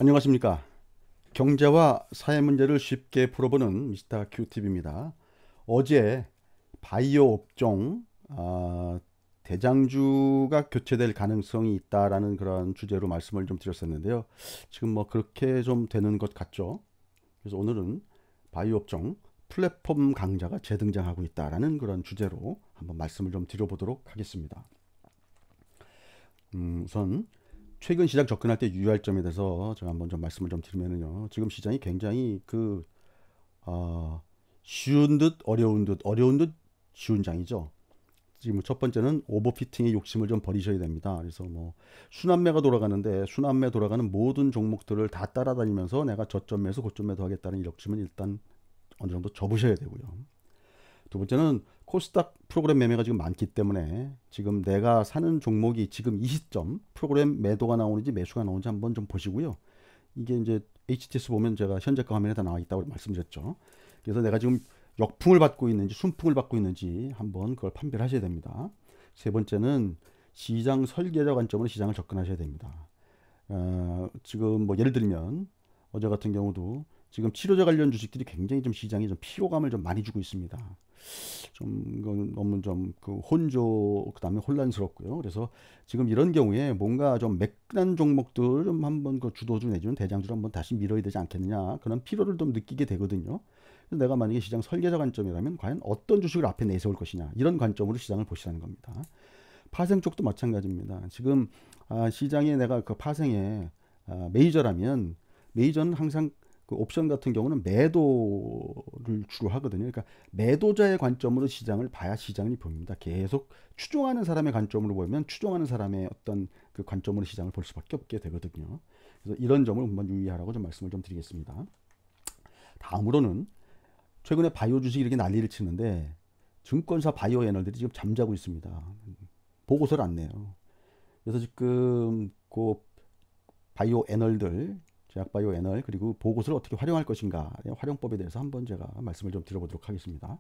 안녕하십니까. 경제와 사회 문제를 쉽게 풀어보는 미스터 큐팁입니다. 어제 바이오 업종 대장주가 교체될 가능성이 있다라는 그런 주제로 말씀을 좀 드렸었는데요. 지금 뭐 그렇게 좀 되는 것 같죠. 그래서 오늘은 바이오 업종 플랫폼 강자가 재등장하고 있다라는 그런 주제로 한번 말씀을 좀 드려보도록 하겠습니다. 우선 최근 시장 접근할 때 유의할 점에 대해서 제가 한번 좀 말씀을 좀 드리면요. 지금 시장이 굉장히 어, 쉬운 듯 어려운 듯 어려운 듯 쉬운 장이죠. 지금 첫 번째는 오버피팅의 욕심을 좀 버리셔야 됩니다. 그래서 뭐 순환매가 돌아가는데 순환매 돌아가는 모든 종목들을 다 따라다니면서 내가 저점에서 고점에 더 하겠다는 이 욕심은 일단 어느 정도 접으셔야 되고요. 두 번째는 코스닥 프로그램 매매가 지금 많기 때문에 지금 내가 사는 종목이 지금 이 시점 프로그램 매도가 나오는지 매수가 나오는지 한번 좀 보시고요. 이게 이제 HTS 보면 제가 현재가 화면에 다 나와 있다고 말씀드렸죠. 그래서 내가 지금 역풍을 받고 있는지 순풍을 받고 있는지 한번 그걸 판별하셔야 됩니다. 세 번째는 시장 설계자 관점으로 시장을 접근하셔야 됩니다. 지금 뭐 예를 들면 어제 같은 경우도 지금 치료제 관련 주식들이 굉장히 좀 시장에 좀 피로감을 좀 많이 주고 있습니다. 좀 이건 너무 좀 그 혼조 그다음에 혼란스럽고요. 그래서 지금 이런 경우에 뭔가 좀 매끈한 종목들 좀 한번 그 주도주 내지는 대장주를 한번 다시 밀어야 되지 않겠느냐 그런 피로를 좀 느끼게 되거든요. 그래서 내가 만약에 시장 설계자 관점이라면 과연 어떤 주식을 앞에 내세울 것이냐 이런 관점으로 시장을 보시라는 겁니다. 파생 쪽도 마찬가지입니다. 지금 시장에 내가 그 파생에 메이저라면 메이저는 항상 그 옵션 같은 경우는 매도를 주로 하거든요. 그러니까 매도자의 관점으로 시장을 봐야 시장이 보입니다. 계속 추종하는 사람의 관점으로 보면 추종하는 사람의 어떤 그 관점으로 시장을 볼 수밖에 없게 되거든요. 그래서 이런 점을 한번 유의하라고 좀 말씀을 좀 드리겠습니다. 다음으로는 최근에 바이오 주식이 이렇게 난리를 치는데 증권사 바이오 애널들이 지금 잠자고 있습니다. 보고서를 안 내요. 그래서 지금 그 바이오 애널들 제약 바이오 애널 그리고 보고서를 어떻게 활용할 것인가 활용법에 대해서 한번 제가 말씀을 좀 드려보도록 하겠습니다.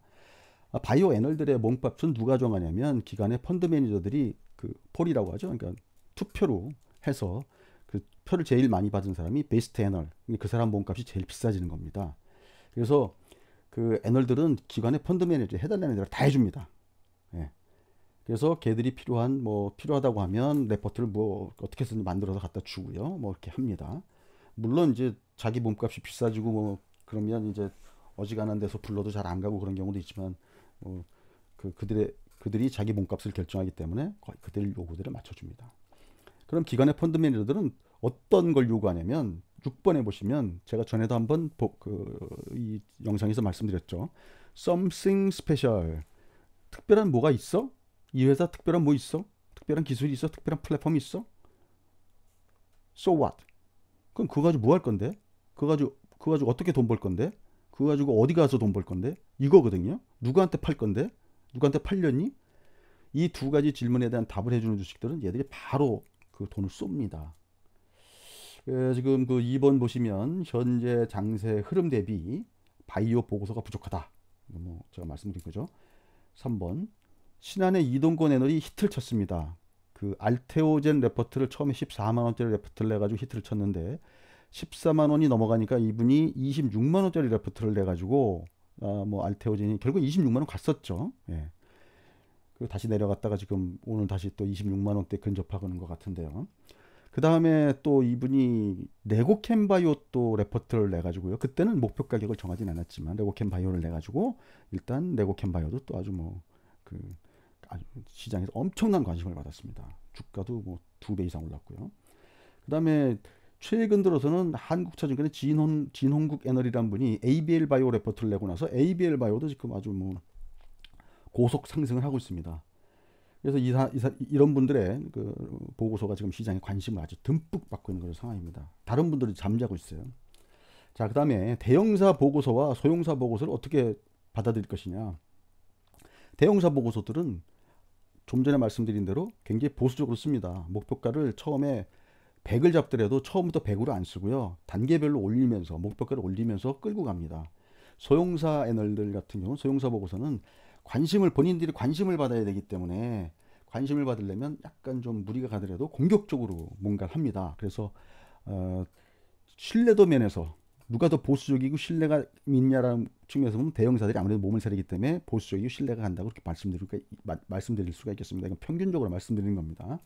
바이오 애널들의 몸값은 누가 정하냐면 기관의 펀드 매니저들이 그 폴이라고 하죠. 그러니까 투표로 해서 그 표를 제일 많이 받은 사람이 베스트 애널 그 사람 몸값이 제일 비싸지는 겁니다. 그래서 그 애널들은 기관의 펀드 매니저 해달라는 대로 다 해줍니다. 예. 그래서 걔들이 필요하다고 하면 레포트를 뭐 어떻게 해서 만들어서 갖다 주고요. 뭐 이렇게 합니다. 물론 이제 자기 몸값이 비싸지고 뭐 그러면 이제 어지간한 데서 불러도 잘 안 가고 그런 경우도 있지만 그들이 자기 몸값을 결정하기 때문에 거의 그들 요구들을 맞춰줍니다. 그럼 기관의 펀드 매니저들은 어떤 걸 요구하냐면 6번에 보시면 제가 전에도 한번 이 영상에서 말씀드렸죠. Something special. 특별한 뭐가 있어? 이 회사 특별한 뭐 있어? 특별한 기술이 있어? 특별한 플랫폼이 있어? So what? 그럼 그거 가지고 뭐 할 건데? 그거 가지고 어떻게 돈 벌 건데? 그거 가지고 어디 가서 돈 벌 건데? 이거거든요. 누구한테 팔 건데? 누구한테 팔렸니? 이 두 가지 질문에 대한 답을 해주는 주식들은 얘들이 바로 그 돈을 쏩니다. 지금 그 2번 보시면 현재 장세 흐름 대비 바이오 보고서가 부족하다. 뭐 제가 말씀드린 거죠. 3번 신한의 이동권 애널이 히트를 쳤습니다. 그 알테오젠 레포트를 처음에 14만 원짜리 레포트를 내가지고 히트를 쳤는데 14만 원이 넘어가니까 이분이 26만 원짜리 레포트를 내가지고 뭐 알테오젠이 결국 26만 원 갔었죠. 예. 그리고 다시 내려갔다가 지금 오늘 다시 또 26만 원대 근접하는 것 같은데요. 그 다음에 또 이분이 레고캠 바이오 또 레포트를 내가지고요. 그때는 목표 가격을 정하진 않았지만 레고캠 바이오를 내가지고 일단 레고캠 바이오도 또 아주 그 아주 시장에서 엄청난 관심을 받았습니다. 주가도 뭐 2배 이상 올랐고요. 그 다음에 최근 들어서는 한국차증권의 진홍국 애널이란 분이 ABL 바이오 레포트를 내고 나서 ABL 바이오도 지금 아주 뭐 고속 상승을 하고 있습니다. 그래서 이런 분들의 그 보고서가 지금 시장에 관심을 아주 듬뿍 받고 있는 그런 상황입니다. 다른 분들은 잠자고 있어요. 자, 그 다음에 대형사 보고서와 소형사 보고서를 어떻게 받아들일 것이냐. 대형사 보고서들은 좀 전에 말씀드린 대로 굉장히 보수적으로 씁니다. 목표가를 처음에 100을 잡더라도 처음부터 100으로 안 쓰고요. 단계별로 올리면서 목표가를 올리면서 끌고 갑니다. 소형사 애널들 같은 경우 소형사 보고서는 본인들이 관심을 받아야 되기 때문에 관심을 받으려면 약간 좀 무리가 가더라도 공격적으로 뭔가를 합니다. 그래서 신뢰도 면에서 누가 더 보수적이고 신뢰가 있냐라는 측면에서 보면 대형사들이 아무래도 몸을 사리기 때문에 보수적이고 신뢰가 간다고 그렇게 말씀드릴 수가 있겠습니다. 이건 평균적으로 말씀드리는 겁니다.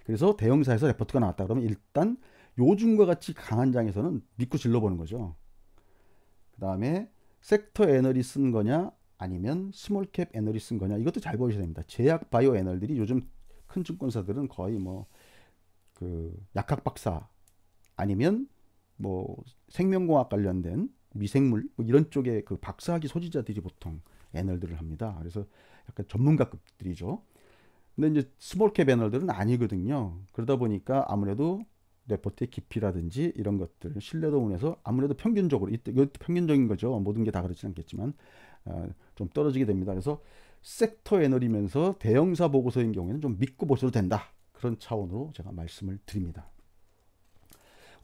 그래서 대형사에서 레포트가 나왔다 그러면 일단 요즘과 같이 강한 장에서는 믿고 질러보는 거죠. 그 다음에 섹터 애널이 쓴 거냐 아니면 스몰캡 애널이 쓴 거냐, 이것도 잘 보셔야 됩니다. 제약 바이오 애널들이 요즘 큰 증권사들은 거의 뭐 그 약학 박사 아니면 뭐 생명공학 관련된 미생물 뭐 이런 쪽에 그 박사학위 소지자들이 보통 애널들을 합니다. 그래서 약간 전문가급들이죠. 근데 이제 스몰캡 애널들은 아니거든요. 그러다 보니까 아무래도 레포트의 깊이라든지 이런 것들 신뢰도 면에서 아무래도 평균적으로, 이것도 평균적인 거죠. 모든 게 다 그렇지는 않겠지만 좀 떨어지게 됩니다. 그래서 섹터 애널이면서 대형사 보고서인 경우에는 좀 믿고 보셔도 된다, 그런 차원으로 제가 말씀을 드립니다.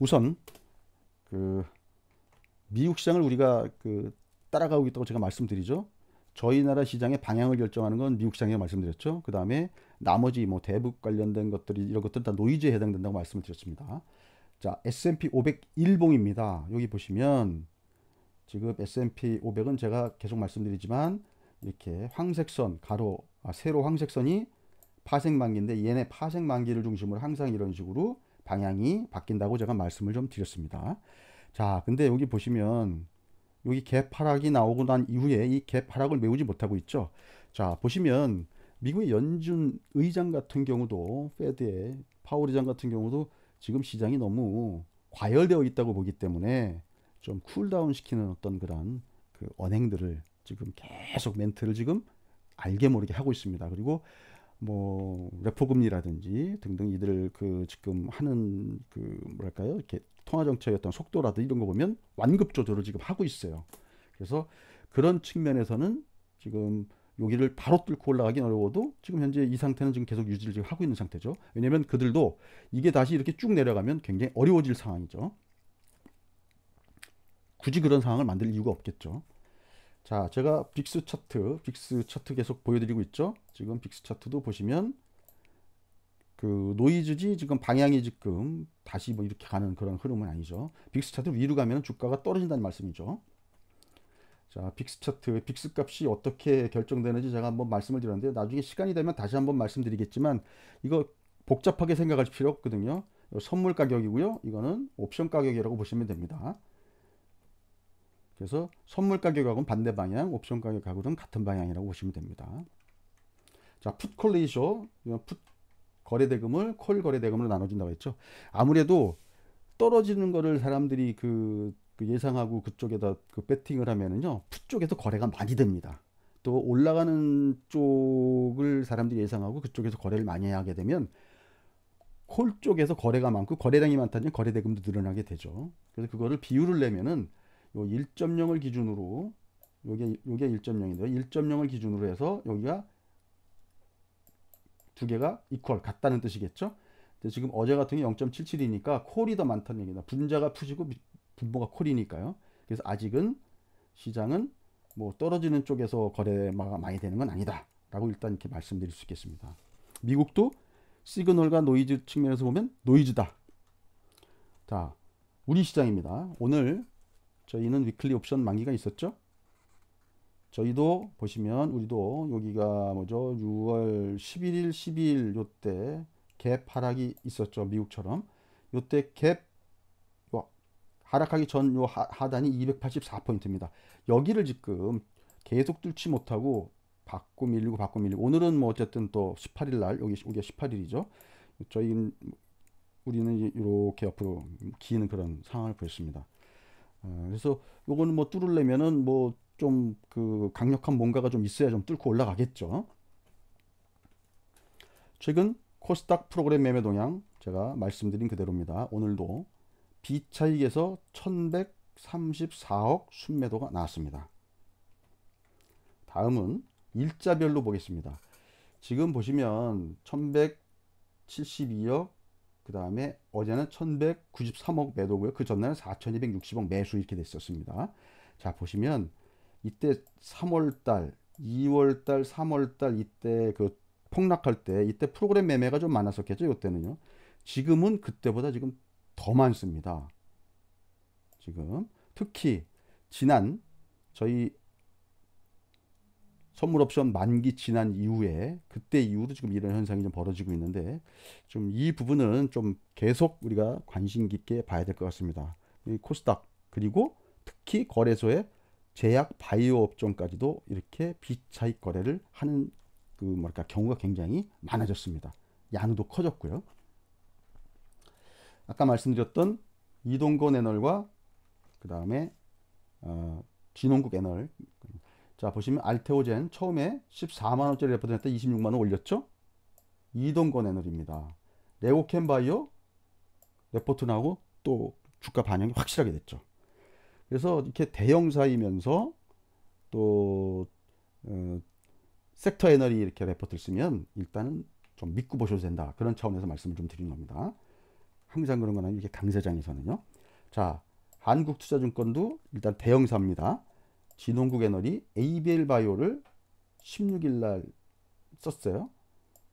우선 그 미국 시장을 우리가 그 따라가고 있다고 제가 말씀드리죠. 저희 나라 시장의 방향을 결정하는 건 미국 시장이라고 말씀드렸죠. 그 다음에 나머지 뭐 대북 관련된 것들이 이런 것들 다 노이즈에 해당된다고 말씀을 드렸습니다. 자, S&P 500 일봉입니다. 여기 보시면 지금 S&P 500은 제가 계속 말씀드리지만 이렇게 황색선 세로 황색선이 파생만기인데 얘네 파생만기를 중심으로 항상 이런 식으로 방향이 바뀐다고 제가 말씀을 좀 드렸습니다. 자, 근데 여기 보시면 여기 갭 하락이 나오고 난 이후에 이 갭 하락을 메우지 못하고 있죠. 자, 보시면 미국의 연준 의장 같은 경우도, 페드의 파월 의장 같은 경우도 지금 시장이 너무 과열되어 있다고 보기 때문에 좀 쿨다운 시키는 어떤 그런 그 언행들을 지금 계속 멘트를 지금 알게 모르게 하고 있습니다. 그리고 뭐 레포 금리라든지 등등 이들 그 지금 하는 그 뭐랄까요, 이렇게 통화 정책의 어떤 속도라든지 이런 거 보면 완급 조절을 지금 하고 있어요. 그래서 그런 측면에서는 지금 여기를 바로 뚫고 올라가긴 어려워도 지금 현재 이 상태는 지금 계속 유지를 지금 하고 있는 상태죠. 왜냐면 그들도 이게 다시 이렇게 쭉 내려가면 굉장히 어려워질 상황이죠. 굳이 그런 상황을 만들 이유가 없겠죠. 자, 제가 빅스 차트 계속 보여드리고 있죠. 지금 빅스 차트도 보시면 그 노이즈지 지금 방향이 지금 다시 뭐 이렇게 가는 그런 흐름은 아니죠. 빅스 차트 위로 가면 주가가 떨어진다는 말씀이죠. 자, 빅스 차트, 빅스 값이 어떻게 결정되는지 제가 한번 말씀을 드렸는데 나중에 시간이 되면 다시 한번 말씀드리겠지만 이거 복잡하게 생각할 필요 없거든요. 선물 가격이고요. 이거는 옵션 가격이라고 보시면 됩니다. 그래서 선물 가격하고는 반대 방향, 옵션 가격하고는 같은 방향이라고 보시면 됩니다. 자, 풋콜 레이쇼, 풋 거래대금을 콜 거래대금으로 나눠진다고 했죠. 아무래도 떨어지는 거를 사람들이 그 예상하고 그쪽에다 그 배팅을 하면은요, 풋 쪽에서 거래가 많이 됩니다. 또 올라가는 쪽을 사람들이 예상하고 그쪽에서 거래를 많이 하게 되면 콜 쪽에서 거래가 많고 거래량이 많다면 거래대금도 늘어나게 되죠. 그래서 그거를 비율을 내면은 요 1.0을 기준으로, 요게 1.0인데요. 1.0을 기준으로 해서 여기가 두 개가 이퀄 같다는 뜻이겠죠. 근데 지금 어제 같은 게 0.77이니까 콜이 더 많다는 얘기다. 분자가 푸시고 분모가 콜이니까요. 그래서 아직은 시장은 뭐 떨어지는 쪽에서 거래가 많이 되는 건 아니다 라고 일단 이렇게 말씀드릴 수 있겠습니다. 미국도 시그널과 노이즈 측면에서 보면 노이즈다. 자, 우리 시장입니다. 오늘 저희는 위클리 옵션 만기가 있었죠. 저희도 보시면 우리도 여기가 뭐죠, 6월 11일 12일 요때 갭 하락이 있었죠. 미국처럼 요때 갭 하락하기 전 요 하단이 284포인트입니다. 여기를 지금 계속 뚫지 못하고 받고 밀리고 오늘은 뭐 어쨌든 또 18일 날 여기가 18일이죠. 우리는 이렇게 옆으로 기는 그런 상황을 보였습니다. 그래서 요거는 뭐 뚫으려면은 뭐 좀 그 강력한 뭔가가 좀 있어야 좀 뚫고 올라가겠죠. 최근 코스닥 프로그램 매매 동향 제가 말씀드린 그대로입니다. 오늘도 비차익에서 1134억 순매도가 나왔습니다. 다음은 일자별로 보겠습니다. 지금 보시면 1172억, 그 다음에 어제는 1193억 매도고요. 그 전날은 4260억 매수 이렇게 됐었습니다. 자, 보시면 이때 3월달, 2월달, 3월달 이때 그 폭락할 때 이때 프로그램 매매가 좀 많았었겠죠. 이때는요. 지금은 그때보다 지금 더 많습니다. 지금 특히 지난 저희 선물 옵션 만기 지난 이후에 그때 이후로 지금 이런 현상이 좀 벌어지고 있는데 좀 이 부분은 좀 계속 우리가 관심 깊게 봐야 될 것 같습니다. 이 코스닥 그리고 특히 거래소의 제약 바이오 업종까지도 이렇게 비차익 거래를 하는 그 뭐랄까 경우가 굉장히 많아졌습니다. 양도 커졌고요. 아까 말씀드렸던 이동건 애널과 그 다음에 진홍국 애널. 자 보시면 알테오젠 처음에 14만원짜리 레포트 냈다 26만원 올렸죠. 이동건 애널입니다. 레고캠 바이오 레포트 나오고 또 주가 반영이 확실하게 됐죠. 그래서 이렇게 대형사이면서 또 섹터 애널이 이렇게 레포트를 쓰면 일단은 좀 믿고 보셔도 된다. 그런 차원에서 말씀을 좀 드리는 겁니다. 항상 그런 건 아니고 이렇게 강세장에서는요. 자, 한국투자증권도 일단 대형사입니다. 진홍국 애널이 ABL 바이오를 16일 날 썼어요.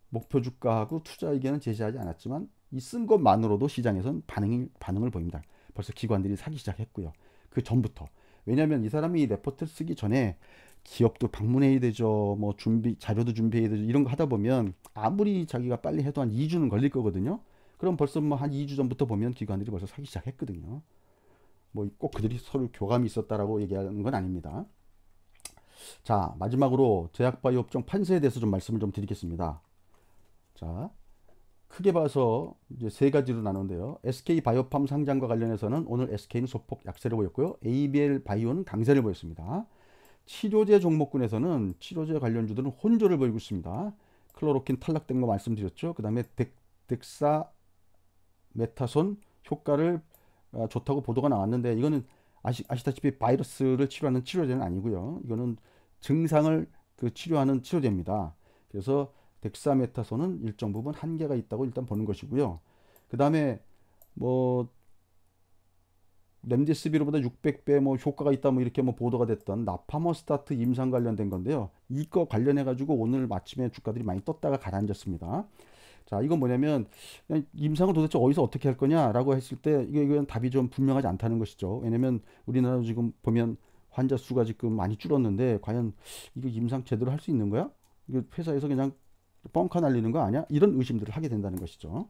목표 주가하고 투자 의견은 제시하지 않았지만 이 쓴 것만으로도 시장에선 반응을 보입니다. 벌써 기관들이 사기 시작했고요. 그 전부터. 왜냐하면 이 사람이 레포트를 쓰기 전에 기업도 방문해야 되죠. 뭐 자료도 준비해야 되죠. 이런 거 하다 보면 아무리 자기가 빨리 해도 한 2주는 걸릴 거거든요. 그럼 벌써 뭐 한 2주 전부터 보면 기관들이 벌써 사기 시작했거든요. 뭐 꼭 그들이 서로 교감이 있었다라고 얘기하는 건 아닙니다. 자, 마지막으로 제약바이오 업종 판세에 대해서 좀 말씀을 좀 드리겠습니다. 자, 크게 봐서 이제 세 가지로 나누는데요. SK 바이오팜 상장과 관련해서는 오늘 SK는 소폭 약세를 보였고요. ABL 바이오는 강세를 보였습니다. 치료제 종목군에서는 치료제 관련주들은 혼조를 보이고 있습니다. 클로로킨 탈락된 거 말씀드렸죠. 그 다음에 덱사메타손 효과를 좋다고 보도가 나왔는데 이거는 아시다시피 바이러스를 치료하는 치료제는 아니고요. 이거는 증상을 치료하는 치료제입니다. 그래서 덱사메타손은 일정 부분 한계가 있다고 일단 보는 것이고요. 그 다음에 뭐 렘데시비르보다 600배 뭐 효과가 있다 뭐 이렇게 뭐 보도가 됐던 나파머스타트 임상 관련된 건데요. 이거 관련해 가지고 오늘 아침에 주가들이 많이 떴다가 가라앉았습니다. 자, 이건 뭐냐면 임상을 도대체 어디서 어떻게 할 거냐라고 했을 때 이건 답이 좀 분명하지 않다는 것이죠. 왜냐면 우리나라 지금 보면 환자 수가 지금 많이 줄었는데 과연 이거 임상 제대로 할 수 있는 거야? 이거 회사에서 그냥 뻥카 날리는 거 아니야? 이런 의심들을 하게 된다는 것이죠.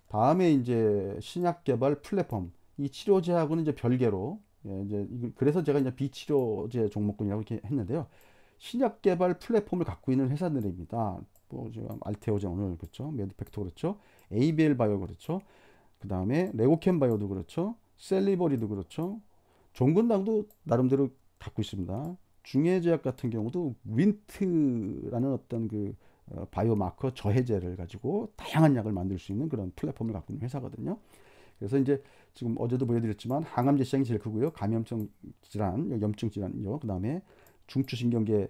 다음에 이제 신약 개발 플랫폼, 이 치료제하고는 이제 별개로, 이제 그래서 제가 이제 비치료제 종목군이라고 이렇게 했는데요. 신약 개발 플랫폼을 갖고 있는 회사들입니다. 뭐 지금 알테오젠 오늘 그렇죠, 메드팩토 그렇죠, ABL 바이오 그렇죠, 그 다음에 레고캠 바이오도 그렇죠, 셀리버리도 그렇죠, 종근당도 나름대로 갖고 있습니다. 중해제약 같은 경우도 윈트라는 어떤 바이오마커 저해제를 가지고 다양한 약을 만들 수 있는 그런 플랫폼을 갖고 있는 회사거든요. 그래서 이제 지금 어제도 보여드렸지만 항암제 시장이 제일 크고요. 감염성 질환, 염증 질환이요. 그 다음에 중추신경계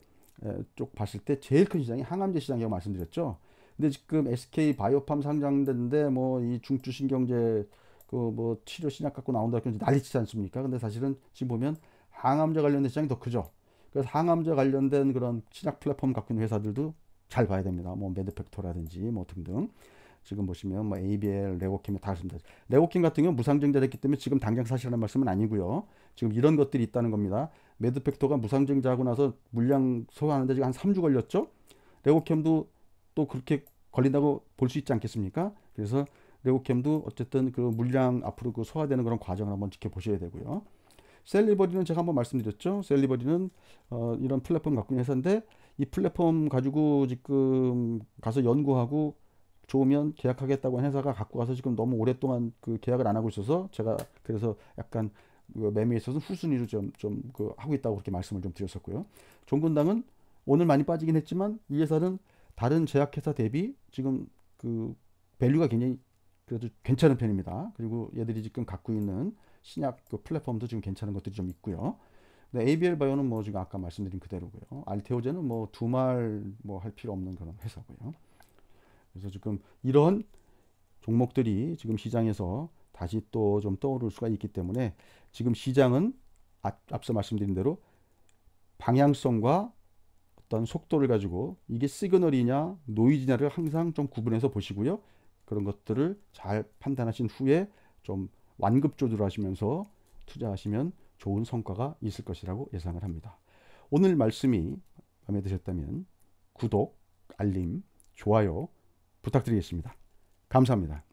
쪽 봤을 때 제일 큰 시장이 항암제 시장이라고 말씀드렸죠. 근데 지금 SK 바이오팜 상장됐는데 뭐 이 중추신경제 뭐 치료 신약 갖고 나온다 그런 난리치지 않습니까? 근데 사실은 지금 보면 항암제 관련된 시장이 더 크죠. 그래서 항암제 관련된 그런 신약 플랫폼 갖고 있는 회사들도 잘 봐야 됩니다. 뭐 메드팩토라든지 뭐 등등. 지금 보시면 뭐 ABL, 레고캠이 다 있습니다. 레고캠 같은 경우는 무상증자 됐기 때문에 지금 당장 사시라는 말씀은 아니고요. 지금 이런 것들이 있다는 겁니다. 메드팩토가 무상증자하고 나서 물량 소화하는데 지금 한 3주 걸렸죠. 레고캠도 또 그렇게 걸린다고 볼 수 있지 않겠습니까? 그래서 레고캠도 어쨌든 그 물량 앞으로 소화되는 그런 과정을 한번 지켜보셔야 되고요. 셀리버리는 제가 한번 말씀드렸죠. 셀리버리는 이런 플랫폼 갖고 있는 회사인데 이 플랫폼 가지고 지금 가서 연구하고 좋으면 계약하겠다고 한 회사가 갖고 와서 지금 너무 오랫동안 계약을 안 하고 있어서 제가 그래서 약간 매매에 있어서 후순위로 좀 하고 있다고 그렇게 말씀을 좀 드렸었고요. 종근당은 오늘 많이 빠지긴 했지만 이 회사는 다른 제약회사 대비 지금 밸류가 굉장히 그래도 괜찮은 편입니다. 그리고 얘들이 지금 갖고 있는 신약 플랫폼도 지금 괜찮은 것들이 좀 있고요. ABL 바이오는 뭐 지금 아까 말씀드린 그대로고요. 알테오젠은 뭐 두말 뭐 할 필요 없는 그런 회사고요. 그래서 지금 이런 종목들이 지금 시장에서 다시 또 좀 떠오를 수가 있기 때문에 지금 시장은 앞서 말씀드린 대로 방향성과 어떤 속도를 가지고 이게 시그널이냐 노이즈냐를 항상 좀 구분해서 보시고요. 그런 것들을 잘 판단하신 후에 좀 완급 조절하시면서 투자하시면 좋은 성과가 있을 것이라고 예상을 합니다. 오늘 말씀이 마음에 드셨다면 구독, 알림, 좋아요 부탁드리겠습니다. 감사합니다.